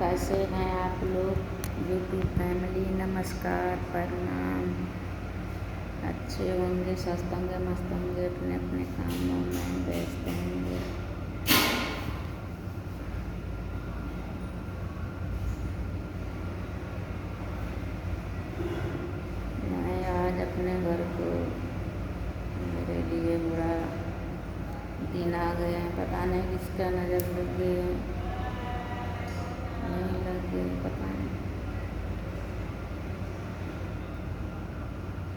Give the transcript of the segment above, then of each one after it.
कैसे हैं आप लोग यूट्यूब फैमिली। नमस्कार, प्रणाम। अच्छे होंगे, स्वस्थ होंगे, मस्त होंगे, अपने अपने कामों में व्यस्त होंगे। मैं आज अपने घर को मेरे लिए बुरा दिन आ गए हैं। पता नहीं किसका नज़र लग गई है, नहीं लग गई पता नहीं।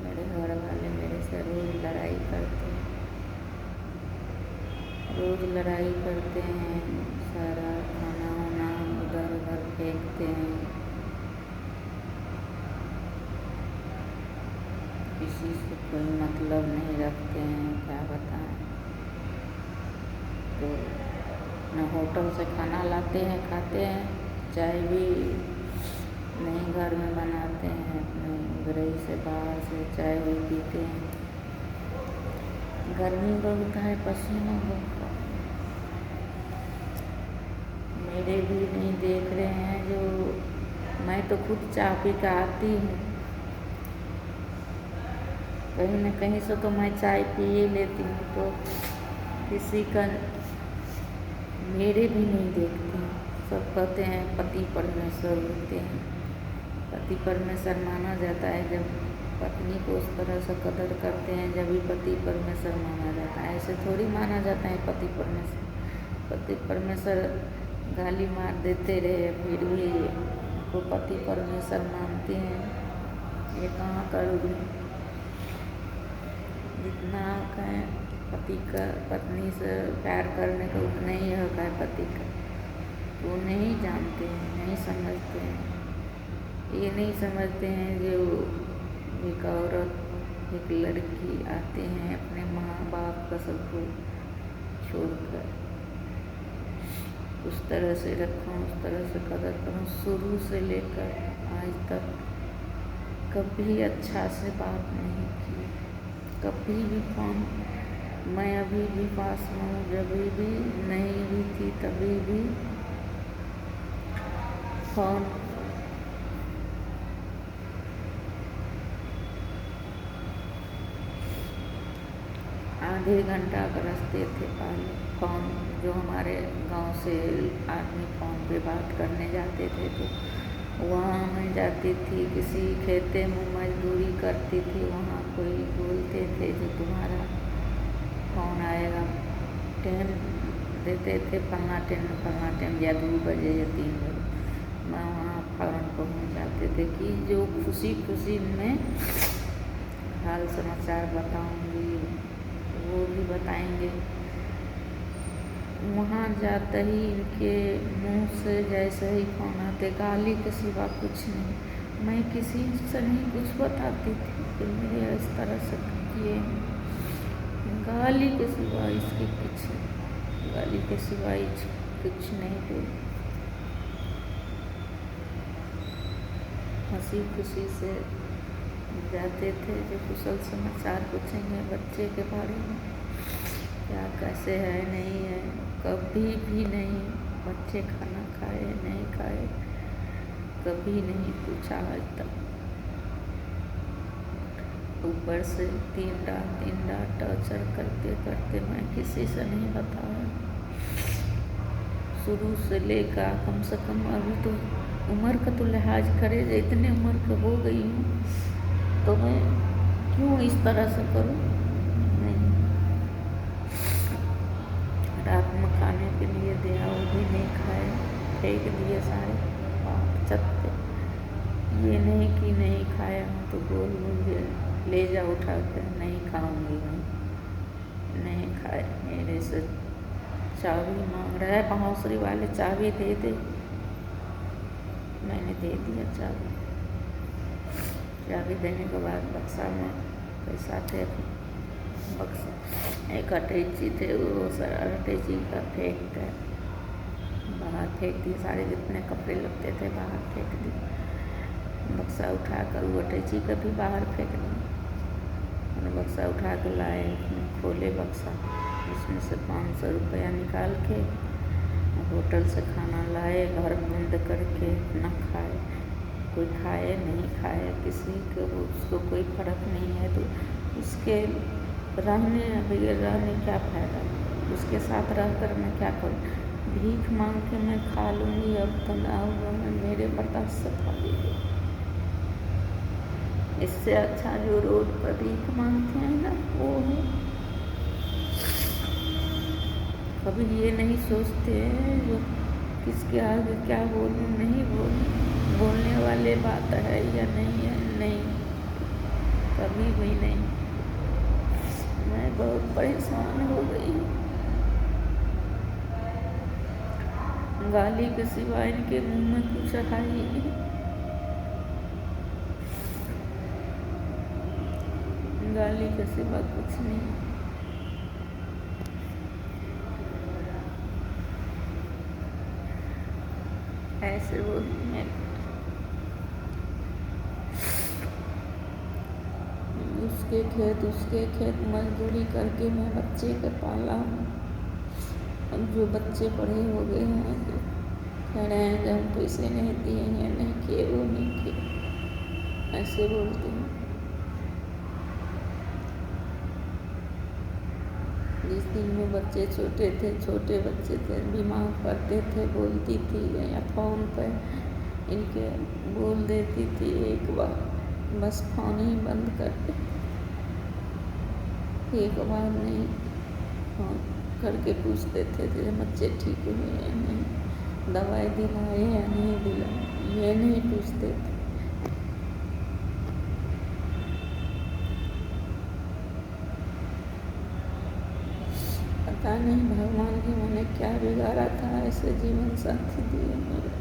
मेरे घर वाले मेरे से रोज़ लड़ाई करते हैं, सारा खाना वाना उधर उधर फेंकते हैं, किसी से कोई मतलब नहीं रखते हैं। क्या बताएं। तो न होटल से खाना लाते हैं खाते हैं, चाय भी नहीं घर में बनाते हैं, अपने गृह से बाहर से चाय भी पीते हैं। गर्मी बहुत है, पसीना बहुत है। मेरे भी नहीं देख रहे हैं जो मैं तो खुद चाय पी के आती हूँ, कहीं न कहीं से तो मैं चाय पी ही लेती हूँ, तो किसी का मेरे भी नहीं देखते हैं। सब कहते हैं पति परमेश्वर होते हैं। पति परमेश्वर माना जाता है जब पत्नी को उस तरह से कदर करते हैं, जब भी पति परमेश्वर माना जाता है। ऐसे थोड़ी माना जाता है पति परमेश्वर गाली मार देते रहे फिर भी को पति परमेश्वर मानते हैं। ये कहाँ करोगे। जितना कहें पति का पत्नी से प्यार करने का उतना ही हक है पति का, वो नहीं जानते हैं, नहीं समझते हैं। ये नहीं समझते हैं जो एक औरत एक लड़की आते हैं अपने माँ बाप का सबको छोड़कर, उस तरह से रखूं, उस तरह से कदर करूं। शुरू से लेकर आज तक कभी अच्छा से बात नहीं की, कभी भी फोन। मैं अभी भी पास में हूँ, जब भी नहीं भी थी तभी भी फोन आधे घंटा का रास्ते थे पहले। फोन जो हमारे गांव से आदमी फोन पे बात करने जाते थे तो वहाँ मैं जाती थी, किसी खेते में मजदूरी करती थी, वहाँ कोई बोलते थे जो तुम्हारा फोन आएगा, टाइम देते थे फलना टाइम या 2 बजे या 3 बजे। मैं वहाँ फ़ौरन पहुँच जाते थे कि जो खुशी में हाल समाचार बताऊँगी, वो भी बताएंगे। वहाँ जाते ही इनके मुंह से जैसे ही फोन आते, गाली के सिवा कुछ नहीं। मैं किसी से नहीं कुछ बताती थी कि मेरे इस तरह से किए, गाली के सिवा इसके कुछ, गाली के सिवा कुछ नहीं बोल। हंसी खुशी से जाते थे, जो कुशल समाचार पूछेंगे बच्चे के बारे में, क्या कैसे है नहीं है, कभी भी नहीं। बच्चे खाना खाए नहीं खाए कभी नहीं पूछा आज तक। ऊपर से 3 रात टॉर्चर करते मैं किसी से नहीं बताया। शुरू से लेकर कम से कम अभी तो उम्र का तो लिहाज करे, इतने उम्र का हो गई हूँ तो मैं क्यों इस तरह से करूँ। नहीं, रात में खाने के लिए दिया वो भी नहीं खाए, फेंक दिए सारे छत पे। ये नहीं कि नहीं खाया हूँ तो बोल ले जा उठा कर, नहीं खाऊंगी मैं, नहीं खाए। मेरे से चाबी मांग रहा है, बाँसुरी वाले चाबी दे दे, मैंने दे दिया चाबी देने के बाद बक्सा में पैसा थे, बक्सा एक अटैची थे, वो सारा अटैची का फेंक कर बाहर फेंक दिए, सारे जितने कपड़े लगते थे बाहर फेंक दिए। बक्सा उठा कर वो अटैची का भी बाहर फेंक दिए। बक्सा उठा कर लाए, उसमें खोले बक्सा, उसमें से 500 रुपया निकाल के ہوٹل سے کھانا لائے گھر بند کر کے نہ کھائے، کوئی کھائے نہیں کھائے کسی کو اس کو کوئی فرق نہیں ہے، تو اس کے رہنے بغیر رہنے کیا فائدہ، اس کے ساتھ رہ کر میں کیا کروں، بھیک مانگ کے میں کھا لوں گی، اب تنہا ہوا میں میرے برداشت سے کھا لیجیے۔ اس سے اچھا جو روڈ پر بھیک مانگتے ہیں نا وہ ہے، کبھی یہ نہیں سوچتے ہیں جو کس کے آگے کیا بولوں نہیں بولوں، بولنے والے بات ہے یا نہیں ہے، نہیں کبھی بھی نہیں۔ میں بہت پریشان ہو گئی ہوں، گالی کے سوا ان کے منہ میں کچھ ہے ہی نہیں، گالی کے سوا کچھ نہیں۔ ایسے وہ میں اس کے کھیت مزدوری کر کے میں بچے کو پالا ہوں، اب جو بچے بڑے ہو گئے ہیں جو کہہ رہے ہیں کہ ہم پیسے نہیں دیے ہیں، نہیں کیے وہ نہیں کیے، ایسے بولتے ہیں۔ جس دن میں بچے چھوٹے بچے تھے، بیمار پڑتے تھے، بولتی تھی یا فون پہ ان کے بول دیتی تھی ایک بار، بس فون ہی بند کر دے، ایک بار نہیں فون کر کے پوچھتے تھے کہ بچے ٹھیک ہوئے یا نہیں، دوائی دلائے یا نہیں دلائے، یہ نہیں پوچھتے تھے۔ پتہ نہیں بھگوان کی میں نے کیا بگاڑا تھا، ایسے جیون ساتھی دیے میرے،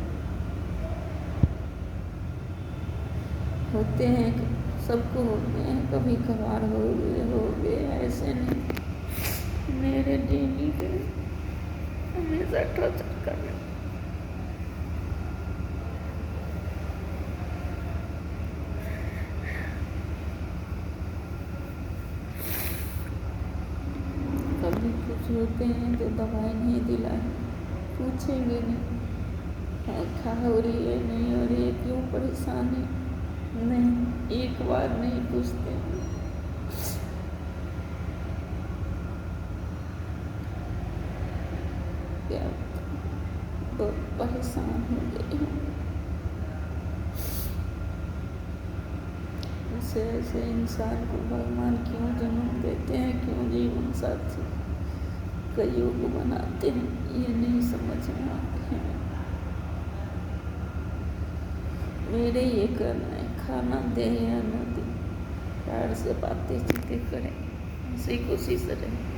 ہوتے ہیں سب کو ہوتے ہیں، کبھی کبھار ہو گئے ایسے نہیں، میرے ڈیلی کے ہمیشہ ٹارچر کر رہے ہیں۔ کبھی کچھ ہوتے ہیں تو دوائی نہیں دلائے، پوچھیں گے نہیں کیا ہو رہی ہے نہیں ہو رہی ہے، کیوں پریشانی، نہیں ایک بار نہیں پوچھتے۔ کیا بہت پریشان ہو گئی ہوں، ایسے انسان کو بھگوان کیوں جنم دیتے ہیں، کیوں جیون ساتھی کئیوں کو بناتے ہیں، یہ نہیں سمجھ میں آتے ہیں۔ میرے یہ کرنا ہے، کھانا دے یا نہ دے، پیار سے باتیں چیتیں کریں، اسی خوشی سے رہیں۔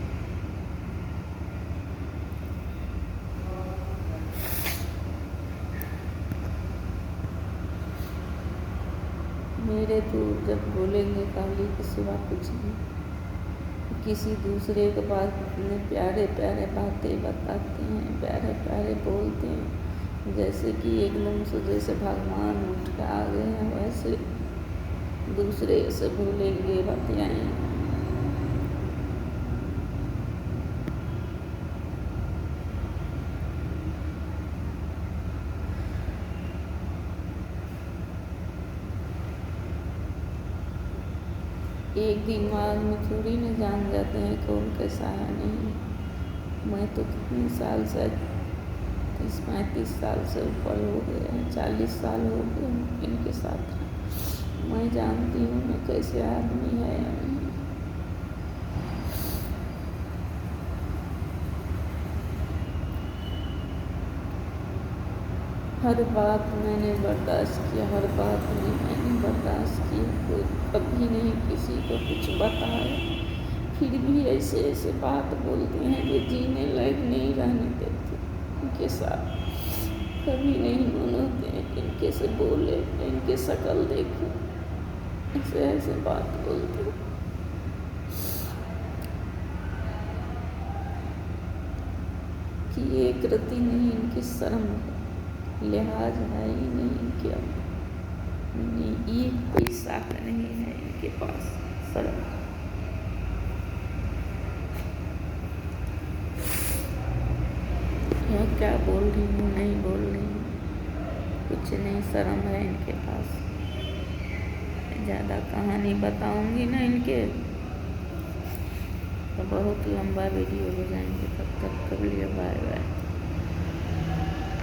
میرے تو جب بولیں گے گالی کے سوا کچھ نہیں، کسی دوسرے کے پاس اتنے پیارے پیارے باتیں بتاتے ہیں، پیارے پیارے بولتے ہیں، جیسے کہ ایک دم سے جیسے بھگوان اٹھ کے آ گئے ہیں، ویسے دوسرے سے بولیں گے بتائیں۔ ایک دماغ میں تھوڑی نہ جان جاتے ہیں کون کیسا ہے نہیں۔ میں تو کتنے سال سے 30-35 سال سے اوپر ہو گئے ہیں، 40 سال ہو گئے ہیں ان کے ساتھ، میں جانتی ہوں میں کیسے آدمی ہے یا نہیں۔ ہر بات میں نے برداشت کیا، ہر بات میں نے برداشت کی، کوئی کبھی نہیں کسی کو کچھ بتایا، پھر بھی ایسے بات بولتے ہیں جو جینے لائق نہیں رہنے دیتے ان کے ساتھ، کبھی نہیں من ہوتے ہیں ان کے سے بولے، ان کے شکل دیکھیں، ایسے بات بولتے ہیں کہ ایک رتی نہیں ان کی شرم ہے، لحاظ ہے ہی نہیں کیا، ایک پیسہ کا نہیں ہے ان کے پاس شرم۔ हूँ, क्या बोल रही हूँ, नहीं बोल रही हूँ, कुछ नहीं शर्म है इनके पास। ज़्यादा कहानी बताऊंगी ना इनके तो बहुत लंबा वीडियो हो जाएंगे। तब तक के लिए बाय बाय।